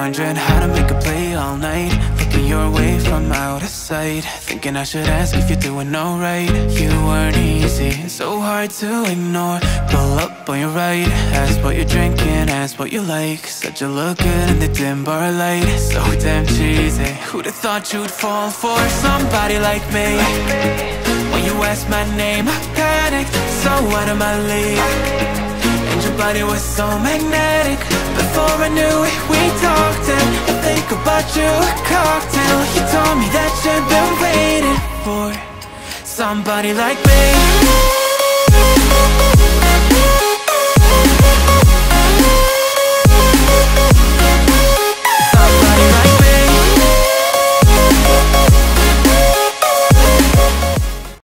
wondering how to make a play all night. Looking your way from out of sight, thinking I should ask if you're doing alright. You weren't easy, so hard to ignore. Pull up on your right, ask what you're drinking, ask what you like. Said you look good in the dim bar light, so damn cheesy. Who'd have thought you'd fall for somebody like me? When you asked my name, I panicked, so out of my league. And your body was so magnetic. Before I knew it, we talked, and I think about you a cocktail. You told me that you've been waiting for somebody like me.